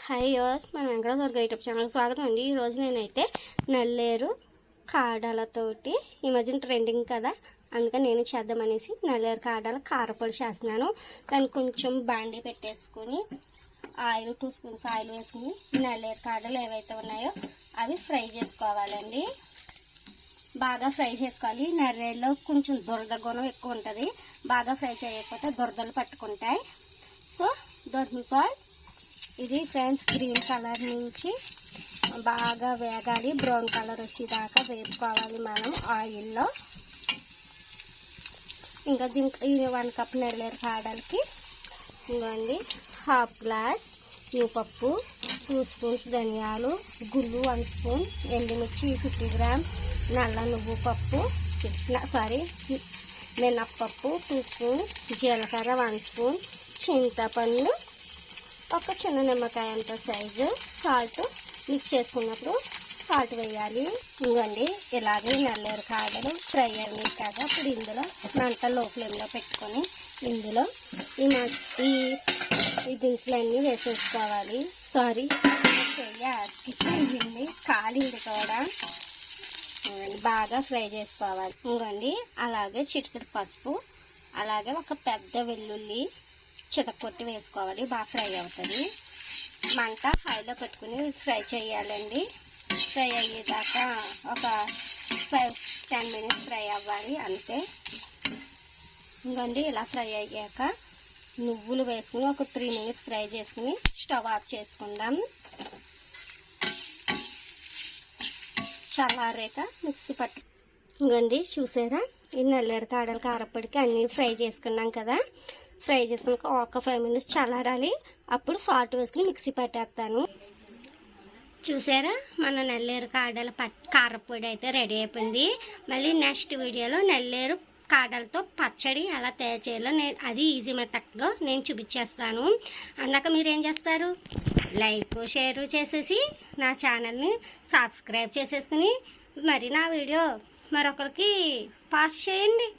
Hi యోస్ మన Venkateswara YouTube channel స్వాగతం అండి. ఈరోజు నేనైతే నల్లేరు కాడలతోటి ఈ మధ్యన ట్రెండింగ్ కదా, అందుకని నేను చేద్దామనేసి నల్లేరు కాడల కారపొడి చేస్తున్నాను. దానికి కొంచెం బాండీ పెట్టేసుకుని ఆయిల్ 2 స్పూన్స్ ఆయిల్ వేసుకుని నల్లేరు కాడలు ఏవైతే ఉన్నాయో అవి ఫ్రై చేసుకోవాలండి. బాగా ఫ్రై చేసుకోవాలి. నల్లేరులో కొంచెం దురద గుణం ఎక్కువ ఉంటుంది. బాగా ఫ్రై చేయకపోతే దురదలు పట్టుకుంటాయి. So don't salt. ఇది ఫ్రెండ్స్ గ్రీన్ కలర్ నుంచి బాగా వేగాలి, బ్రౌన్ కలర్ వచ్చేదాకా వేసుకోవాలి మనం ఆయిల్లో. ఇంకా దీనికి 1 కప్ నల్లేరు కాడలకి ఇవ్వండి 1/2 గ్లాస్ జీడిపప్పు, 2 స్పూన్స్ ధనియాలు, గుళ్ళు 1 స్పూన్, ఎండుమిర్చి 50 గ్రామ్స్, నల్ల నువ్వు పప్పు మినప్పప్పు 2 స్పూన్స్, జీలకర్ర 1 స్పూన్, చింతపండు ఒక చిన్న నిమ్మకాయ అంత సైజు, సాల్ట్ మిక్స్ చేసుకున్నప్పుడు సాల్ట్ వేయాలి. ఇంకోండి ఇలాగే నల్లేరు కాడలు ఫ్రై అయ్యాయి కదా, ఇప్పుడు ఇందులో మంట లో ఫ్లేమ్లో పెట్టుకొని ఇందులో ఈ దినుసులన్నీ వేసేసుకోవాలి. స్కిప్ అయ్యింది, కాలింది కూడా. బాగా ఫ్రై చేసుకోవాలి. ఇంకోండి అలాగే చిటికెడు పసుపు, అలాగే ఒక పెద్ద వెల్లుల్లి చితకొట్టి వేసుకోవాలి. బాగా ఫ్రై అవుతుంది. మంట హైలో పెట్టుకుని ఫ్రై చేయాలండి. ఫ్రై అయ్యేదాకా ఒక 5-10 మినిట్స్ ఫ్రై అవ్వాలి అంతే. ఇంకండి ఇలా ఫ్రై అయ్యాక నువ్వులు వేసుకుని ఒక 3 మినిట్స్ ఫ్రై చేసుకుని స్టవ్ ఆఫ్ చేసుకుందాం. చల్లారాక మిక్సీ పట్టు. ఇంకండి చూసారా, ఈ నల్లేరు కాడల కారపొడికి అన్నీ ఫ్రై చేసుకున్నాం కదా. ఫ్రై చేసుకున్నాక ఒక 5 మినిట్స్ చల్లారాలి. అప్పుడు సాల్ట్ వేసుకుని మిక్సీ పట్టేస్తాను. చూసారా, మన నల్లేరు కాడల కారపొడి అయితే రెడీ అయిపోయింది. మళ్ళీ నెక్స్ట్ వీడియోలో నల్లేరు కాడలతో పచ్చడి ఎలా తయారు చేయాలో అది ఈజీ మెథడ్లో నేను చూపించేస్తాను. అందాక మీరేం చేస్తారు, లైక్ షేర్ చేసేసి నా ఛానల్ని సబ్స్క్రైబ్ చేసేసుకుని మరి నా వీడియో మరొకరికి పాస్ చేయండి.